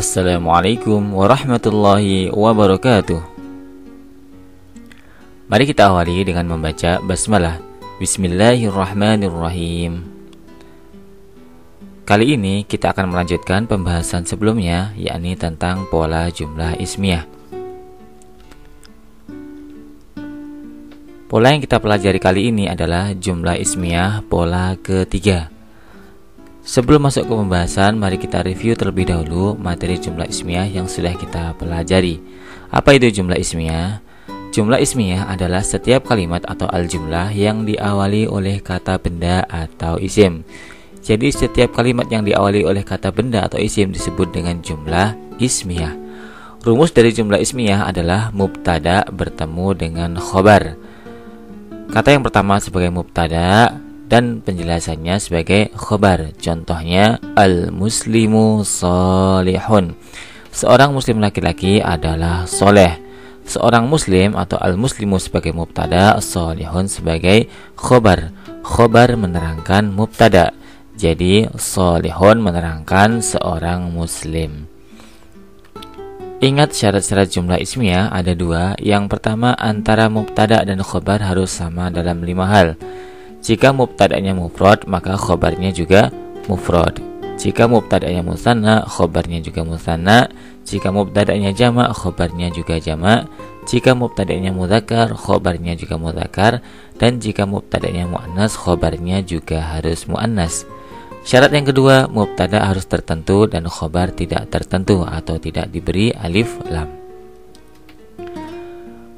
Assalamualaikum warahmatullahi wabarakatuh. Mari kita awali dengan membaca basmalah. Bismillahirrahmanirrahim. Kali ini kita akan melanjutkan pembahasan sebelumnya, yakni tentang pola jumlah ismiyah. Pola yang kita pelajari kali ini adalah jumlah ismiyah pola ketiga. Sebelum masuk ke pembahasan, mari kita review terlebih dahulu materi jumlah ismiyah yang sudah kita pelajari. Apa itu jumlah ismiyah? Jumlah ismiyah adalah setiap kalimat atau al-jumlah yang diawali oleh kata benda atau isim. Jadi setiap kalimat yang diawali oleh kata benda atau isim disebut dengan jumlah ismiyah. Rumus dari jumlah ismiyah adalah mubtada bertemu dengan khobar. Kata yang pertama sebagai mubtada dan penjelasannya sebagai khobar. Contohnya, al-muslimu sholihun. Seorang muslim laki-laki adalah soleh. Seorang muslim atau al-muslimu sebagai mubtada, sholihun sebagai khobar. Khobar menerangkan mubtada. Jadi sholihun menerangkan seorang muslim. Ingat syarat-syarat jumlah ismiyah ada dua. Yang pertama, antara mubtada dan khobar harus sama dalam 5 hal. Jika mubtada'nya mufrad, maka khobarnya juga mufrad. Jika mubtada'nya musanna, khobarnya juga musanna. Jika mubtada'nya jamak, khobarnya juga jamak. Jika mubtada'nya mudzakkar, khobarnya juga mudzakkar. Dan jika mubtada'nya muannas, khobarnya juga harus muannas. Syarat yang kedua, mubtada harus tertentu dan khobar tidak tertentu atau tidak diberi alif lam.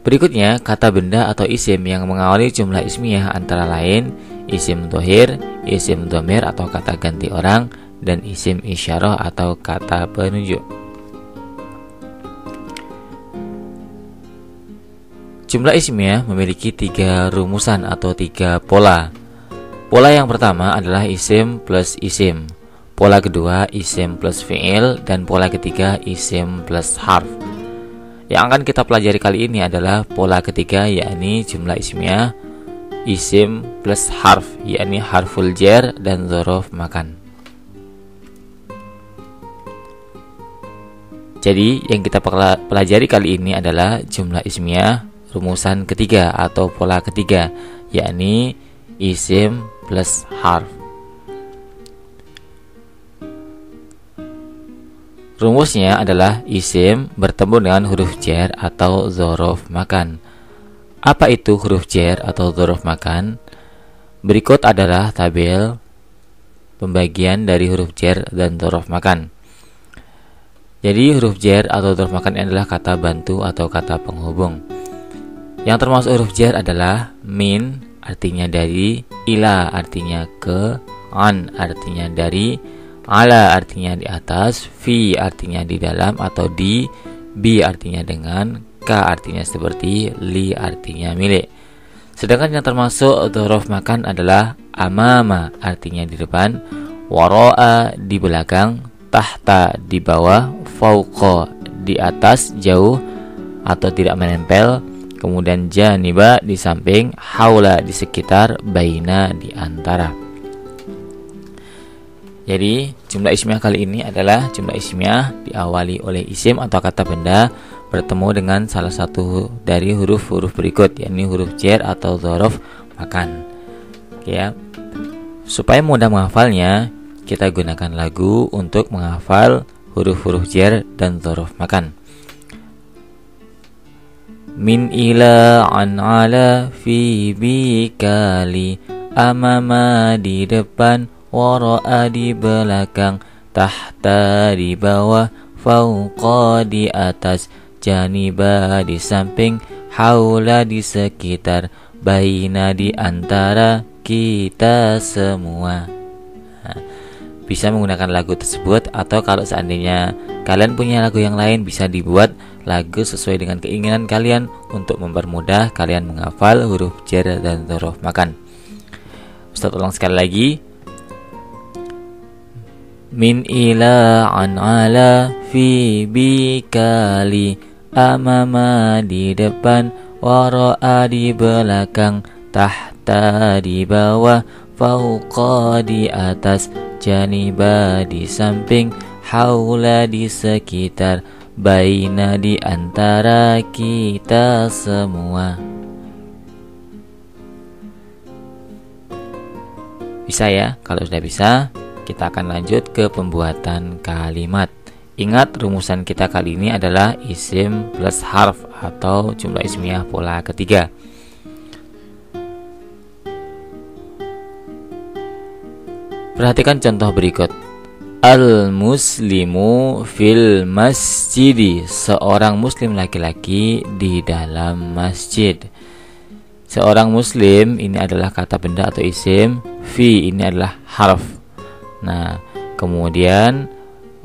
Berikutnya, kata benda atau isim yang mengawali jumlah ismiyah antara lain isim dhohir, isim dhamir atau kata ganti orang, dan isim isyarah atau kata penunjuk. Jumlah ismiyah memiliki 3 rumusan atau 3 pola. Pola yang pertama adalah isim plus isim. Pola kedua isim plus fi'il, dan pola ketiga isim plus harf. Yang akan kita pelajari kali ini adalah pola ketiga, yakni jumlah ismiyah isim plus harf, yakni harful jar dan dzaraf makan. Jadi yang kita pelajari kali ini adalah jumlah ismiyah rumusan ketiga atau pola ketiga, yakni isim plus harf. Rumusnya adalah isim bertemu dengan huruf jar atau dzaraf makan. Apa itu huruf jar atau dzaraf makan? Berikut adalah tabel pembagian dari huruf jar dan dzaraf makan. Jadi huruf jar atau dzaraf makan adalah kata bantu atau kata penghubung. Yang termasuk huruf jar adalah min, artinya dari, ila artinya ke, an artinya dari, ala artinya di atas, fi artinya di dalam atau di, bi artinya dengan, ka artinya seperti, li artinya milik. Sedangkan yang termasuk dzaraf makan adalah amama artinya di depan, wara'a di belakang, tahta di bawah, fauqa di atas jauh atau tidak menempel, kemudian janiba di samping, haula di sekitar, baina di antara. Jadi jumlah ismiyah kali ini adalah jumlah ismiyah diawali oleh isim atau kata benda bertemu dengan salah satu dari huruf-huruf berikut, yakni huruf jar atau dzaraf makan. Oke ya. Supaya mudah menghafalnya, kita gunakan lagu untuk menghafal huruf-huruf jar dan dzaraf makan. Min ila an ala fi bikali, amama di depan, wara'a di belakang, tahta di bawah, fauqa di atas, janiba di samping, haula di sekitar, baina di antara, kita semua. Bisa menggunakan lagu tersebut, atau kalau seandainya kalian punya lagu yang lain, bisa dibuat lagu sesuai dengan keinginan kalian untuk mempermudah kalian menghafal huruf jar dan dzaraf makan. Ustaz ulang sekali lagi. Min ila an ala fi bikali, amama di depan, wara'a di belakang, tahta di bawah, fauqa di atas, janiba di samping, haula di sekitar, baina di antara kita semua. Bisa ya? Kalau sudah bisa, kita akan lanjut ke pembuatan kalimat. Ingat, rumusan kita kali ini adalah isim plus harf atau jumlah ismiyah pola ketiga. Perhatikan contoh berikut. Al-muslimu fil masjidi, seorang muslim laki-laki di dalam masjid. Seorang muslim ini adalah kata benda atau isim, fi ini adalah harf. Nah, kemudian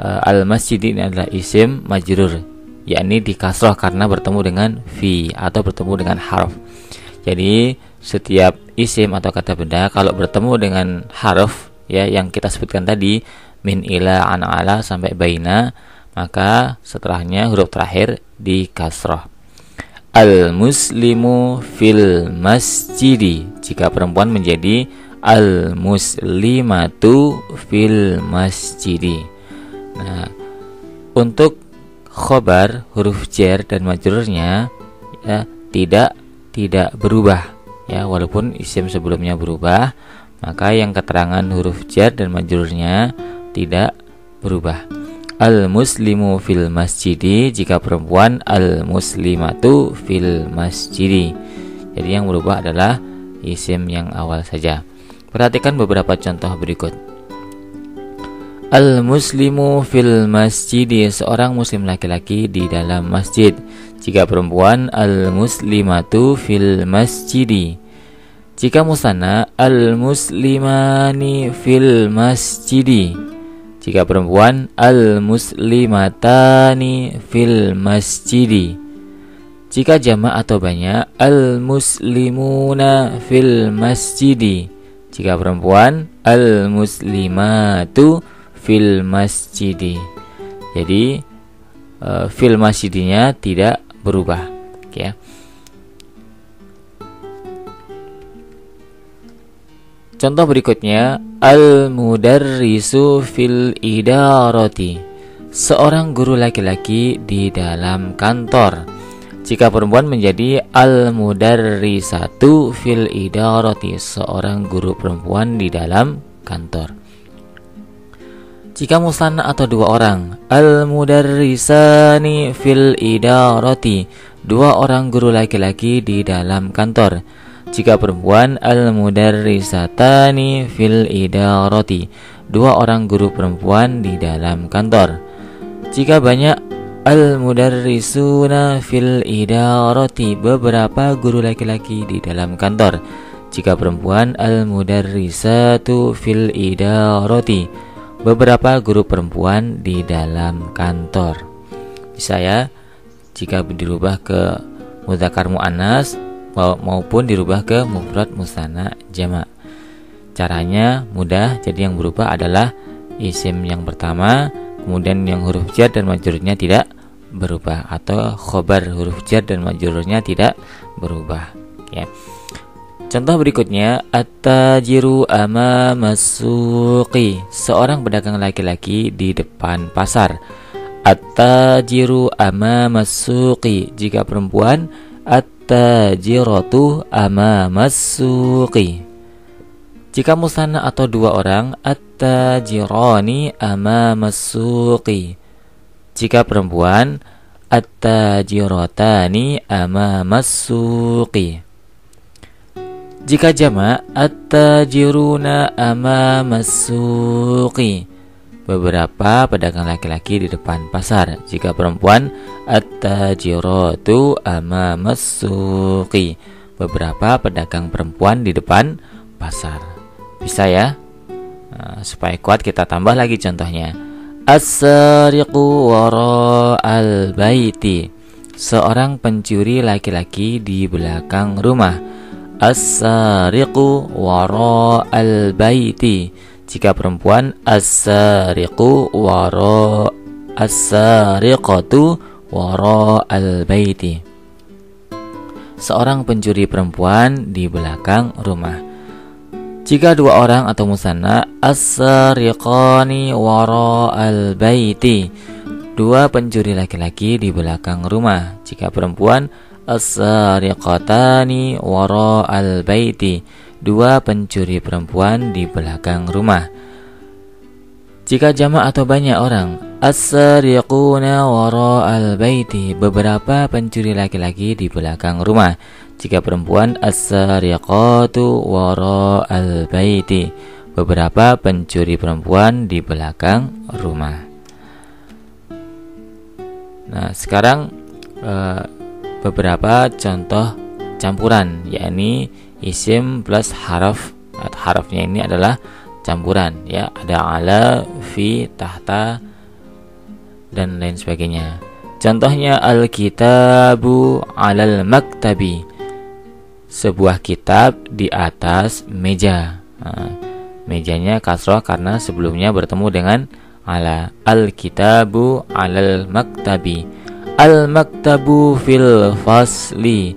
al-masjidi ini adalah isim majrur, yakni di kasrah karena bertemu dengan fi atau bertemu dengan harf. Jadi setiap isim atau kata benda kalau bertemu dengan harf, ya, yang kita sebutkan tadi, min, ila, an, ala sampai baina, maka setelahnya huruf terakhir di kasrah. Al-muslimu fil masjidi, jika perempuan menjadi al-muslimatu fil masjidi. Nah, untuk khobar huruf jar dan majrurnya ya tidak berubah, ya, walaupun isim sebelumnya berubah, maka yang keterangan huruf jar dan majrurnya tidak berubah. Al-muslimu fil masjidi, jika perempuan al-muslimatu fil masjidi. Jadi yang berubah adalah isim yang awal saja. Perhatikan beberapa contoh berikut. Al-muslimu fil masjidi, seorang muslim laki-laki di dalam masjid. Jika perempuan al-muslimatu fil masjidi. Jika musanna al-muslimani fil masjidi. Jika perempuan al-muslimatani fil masjidi. Jika jamak atau banyak al-muslimuna fil masjidi. Jika perempuan al-muslimatu fil masjidi. Jadi fil masjidinya tidak berubah, ya. Contoh berikutnya, al-mudarrisu fil idarati, seorang guru laki-laki di dalam kantor. Jika perempuan menjadi al-mudarrisatu fil idarati, seorang guru perempuan di dalam kantor. Jika musanna atau dua orang, al-mudarrisani fil idarati, dua orang guru laki-laki di dalam kantor. Jika perempuan al-mudarrisatani fil idarati, dua orang guru perempuan di dalam kantor. Jika banyak al-mudarrisuna fil idarati, beberapa guru laki-laki di dalam kantor. Jika perempuan al-mudarrisatu fil idarati, beberapa guru perempuan di dalam kantor. Bisa ya, jika dirubah ke mudzakkar muannas maupun dirubah ke mufrad musanna jamak. Caranya mudah, jadi yang berubah adalah isim yang pertama, kemudian yang huruf jar dan majrurnya tidak berubah, atau khobar huruf jar dan majrurnya tidak berubah, ya. Contoh berikutnya, at-tajiru amama suqi, seorang pedagang laki-laki di depan pasar. At-tajiru amama suqi, jika perempuan at-tajiratu amamas suqi. Jika musanna atau dua orang, at-tajirani amamas suqi. Jika perempuan, at-tajiratani amamas suqi. Jika jamak, at-tajiruna amamas suqi, beberapa pedagang laki-laki di depan pasar. Jika perempuan, at-tajiratu amamas suqi, beberapa pedagang perempuan di depan pasar. Bisa ya? Nah, supaya kuat kita tambah lagi contohnya. As-sariqu wara'al baiti, seorang pencuri laki-laki di belakang rumah. As-sariqu wara'al baiti, jika perempuan as-sariqu as-sariqatu wara'al baiti, seorang pencuri perempuan di belakang rumah. Jika dua orang atau musanna, as-sariqani wara'al baiti, dua pencuri laki-laki di belakang rumah. Jika perempuan, as-sariqatani wara'al baiti, dua pencuri perempuan di belakang rumah. Jika jamak atau banyak orang, as-sariquna wara'al baiti, beberapa pencuri laki-laki di belakang rumah. Jika perempuan, as-sariqatu wara'al baiti, beberapa pencuri perempuan di belakang rumah. Nah, sekarang beberapa contoh campuran, yakni isim plus haraf. Harafnya ini adalah campuran, ya, ada ala, fi, tahta, dan lain sebagainya. Contohnya al-kitabu alal maktabi, sebuah kitab di atas meja. Mejanya kasroh karena sebelumnya bertemu dengan ala. Al-kitabu alal maktabi. Al-maktabu fil fasli,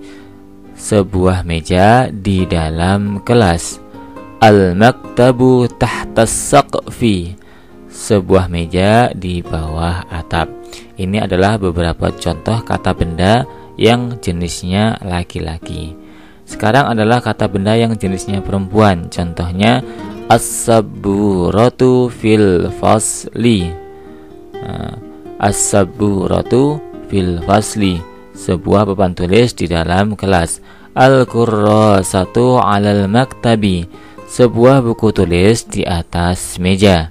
sebuah meja di dalam kelas. Al-maktabu tahtas saqfi, sebuah meja di bawah atap. Ini adalah beberapa contoh kata benda yang jenisnya laki-laki. Sekarang adalah kata benda yang jenisnya perempuan. Contohnya as-sabburatu fil fasli. As-sabburatu fil fasli, sebuah papan tulis di dalam kelas. Al-kurrasatu 'alal maktabi, sebuah buku tulis di atas meja.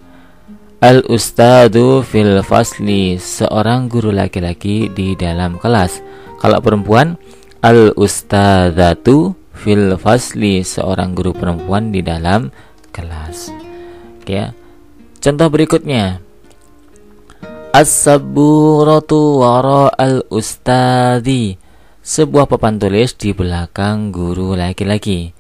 Al-ustadu fil fasli, seorang guru laki-laki di dalam kelas. Kalau perempuan, al-ustadzatu fil fasli, seorang guru perempuan di dalam kelas. Oke, contoh berikutnya, as-sabburatu wara'al ustadzi, sebuah papan tulis di belakang guru laki-laki.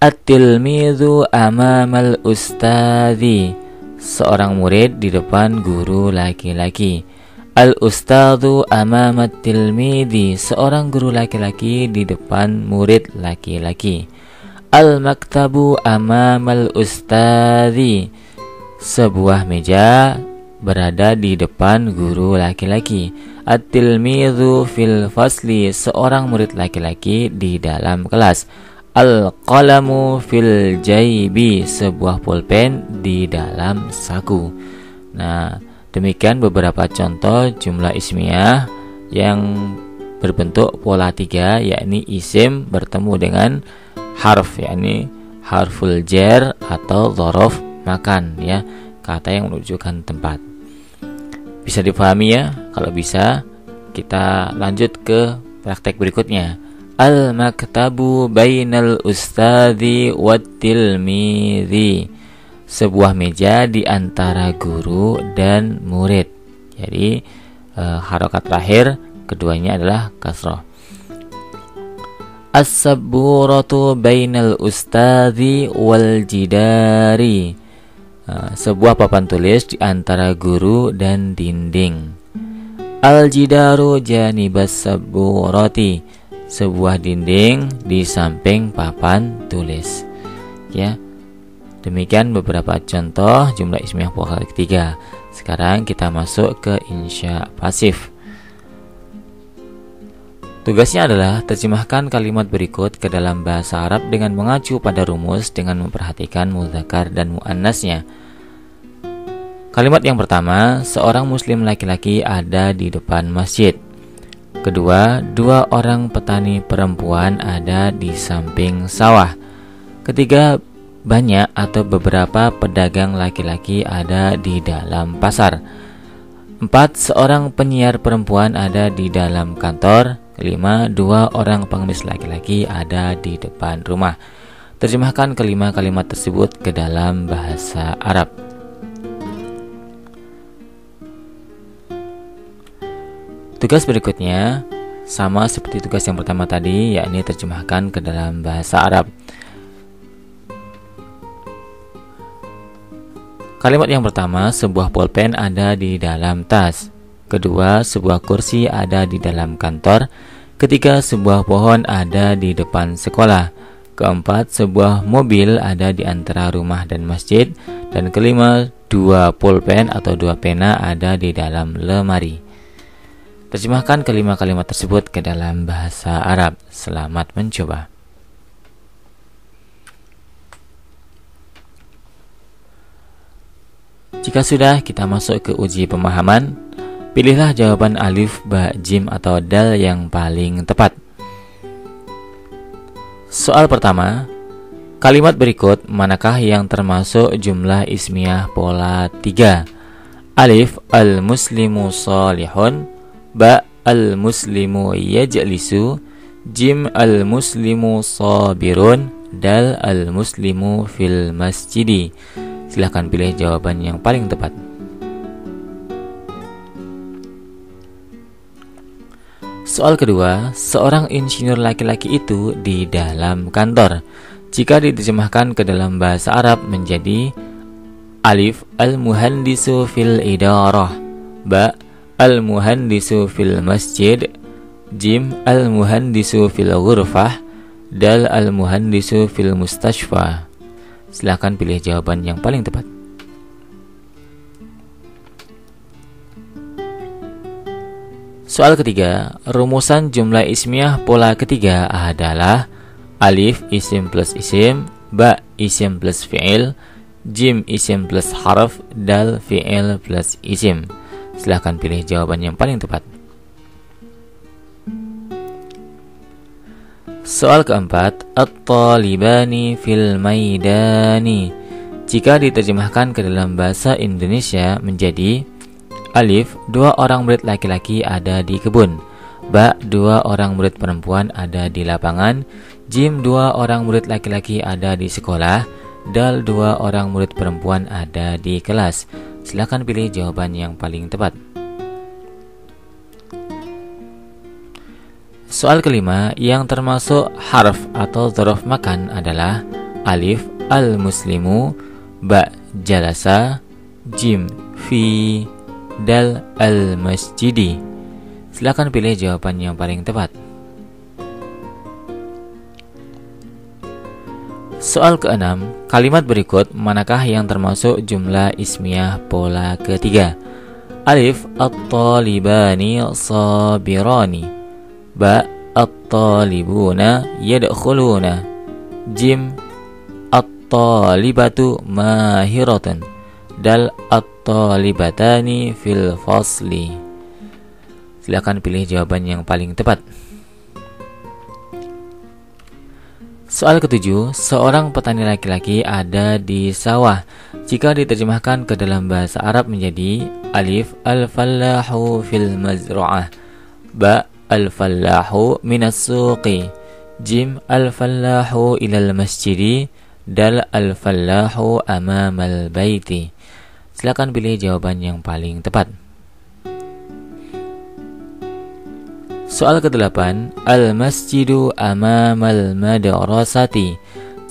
At-tilmidzu amamal ustadzi, seorang murid di depan guru laki-laki. Al-ustadzu amamat tilmidzi, seorang guru laki-laki di depan murid laki-laki. Al-maktabu amamal ustadzi, sebuah meja berada di depan guru laki-laki. At-tilmidzu fil fasli, seorang murid laki-laki di dalam kelas. Al-qalamu fil jaybi, sebuah pulpen di dalam saku. Nah, demikian beberapa contoh jumlah ismiyah yang berbentuk pola 3, yakni isim bertemu dengan harf, yakni harful jar atau dzaraf makan, ya, kata yang menunjukkan tempat. Bisa dipahami ya? Kalau bisa, kita lanjut ke praktek berikutnya. Al-maktabu bainal ustadzi wat tilmidzi, sebuah meja di antara guru dan murid. Jadi harokat terakhir keduanya adalah kasroh. As-sabburatu bainal ustadzi wal jidari, sebuah papan tulis di antara guru dan dinding. Al-jidaru janibas sabburati, sebuah dinding di samping papan tulis. Ya, demikian beberapa contoh jumlah ismiyah pola 3. Sekarang kita masuk ke insya pasif. Tugasnya adalah terjemahkan kalimat berikut ke dalam bahasa Arab dengan mengacu pada rumus dengan memperhatikan muzakkar dan muannasnya. Kalimat yang pertama, seorang muslim laki-laki ada di depan masjid. Kedua, dua orang petani perempuan ada di samping sawah. Ketiga, banyak atau beberapa pedagang laki-laki ada di dalam pasar. 4. Seorang penyiar perempuan ada di dalam kantor. 5. Dua orang pengemis laki-laki ada di depan rumah. Terjemahkan kelima kalimat tersebut ke dalam bahasa Arab. Tugas berikutnya sama seperti tugas yang pertama tadi, yakni terjemahkan ke dalam bahasa Arab. Kalimat yang pertama, sebuah pulpen ada di dalam tas. Kedua, sebuah kursi ada di dalam kantor. Ketiga, sebuah pohon ada di depan sekolah. Keempat, sebuah mobil ada di antara rumah dan masjid. Dan kelima, 2 pulpen atau 2 pena ada di dalam lemari. Terjemahkan kelima kalimat tersebut ke dalam bahasa Arab. Selamat mencoba. Jika sudah, kita masuk ke uji pemahaman. Pilihlah jawaban alif, ba, jim, atau dal yang paling tepat. Soal pertama, kalimat berikut manakah yang termasuk jumlah ismiyah pola 3? Alif, al-muslimu salihun. Ba, al-muslimu yajlisu. Jim, al-muslimu sabirun. Dal, al-muslimu fil masjidi. Silahkan pilih jawaban yang paling tepat. Soal kedua, seorang insinyur laki-laki itu di dalam kantor. Jika diterjemahkan ke dalam bahasa Arab menjadi alif, al-muhandisu fil idarah. Ba, al-muhandisu fil masjid. Jim, al-muhandisu fil ghurfah. Dal, al-muhandisu fil mustashfa. Silakan pilih jawaban yang paling tepat. Soal ketiga, rumusan jumlah ismiyah pola ketiga adalah alif, isim plus isim. Ba, isim plus fi'il. Jim, isim plus harf. Dal, fi'il plus isim. Silahkan pilih jawaban yang paling tepat. Soal keempat, at-talibani fil maidani. Jika diterjemahkan ke dalam bahasa Indonesia menjadi alif, 2 orang murid laki-laki ada di kebun. Ba, 2 orang murid perempuan ada di lapangan. Jim, 2 orang murid laki-laki ada di sekolah. Dal, 2 orang murid perempuan ada di kelas. Silakan pilih jawaban yang paling tepat. Soal kelima, yang termasuk harf atau dzaraf makan adalah alif, al-muslimu. Ba, jalasa. Jim, fi. Dal, al-masjidi. Silakan pilih jawaban yang paling tepat. Soal keenam, kalimat berikut manakah yang termasuk jumlah ismiyah pola ketiga? Alif, at-talibani sabirani. Ba, at-talibuna yadkhuluna. Jim, at-talibatu mahiratun. Dal, at-talibatani fil fasli. Silakan pilih jawaban yang paling tepat. Soal ketujuh, seorang petani laki-laki ada di sawah. Jika diterjemahkan ke dalam bahasa Arab menjadi alif, al-fallahu fil mazra'ah. Ba, al-fallahu minas suqi. Jim, al-fallahu ilal masjidi. Dal, al-fallahu amamal baiti. Silakan pilih jawaban yang paling tepat. Soal ke-8, al-masjidu amamal madrasati.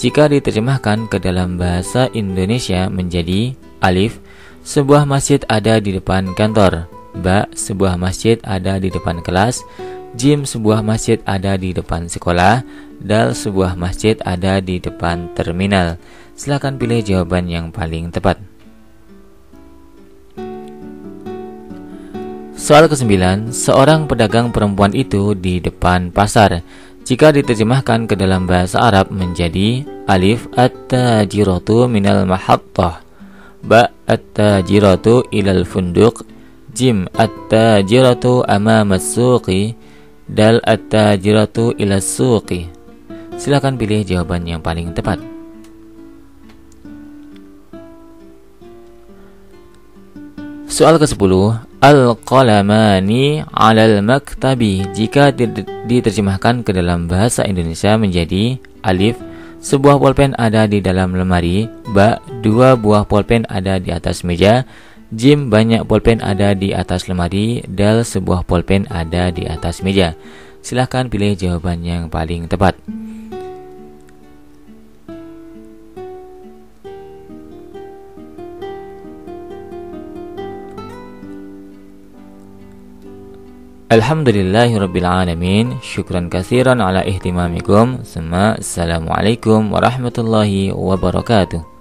Jika diterjemahkan ke dalam bahasa Indonesia menjadi alif, sebuah masjid ada di depan kantor. Ba, sebuah masjid ada di depan kelas. Jim, sebuah masjid ada di depan sekolah. Dal, sebuah masjid ada di depan terminal. Silakan pilih jawaban yang paling tepat. Soal ke-9, seorang pedagang perempuan itu di depan pasar. Jika diterjemahkan ke dalam bahasa Arab menjadi alif, at-tajiratu minal mahattah. Ba, at-tajiratu ilal funduq. Jim, at-tajiratu amamas suqi. Dal, at-tajiratu ilas suqi. Silakan pilih jawaban yang paling tepat. Soal ke-10, al-qalamani 'alal maktabi. Jika diterjemahkan ke dalam bahasa Indonesia menjadi alif, sebuah pulpen ada di dalam lemari. Ba, 2 buah pulpen ada di atas meja. Jim, banyak pulpen ada di atas lemari. Dal, sebuah pulpen ada di atas meja. Silahkan pilih jawaban yang paling tepat. Alhamdulillahirabbil alamin. Syukran katsiran ala ihtimamikum. Assalamualaikum warahmatullahi wabarakatuh.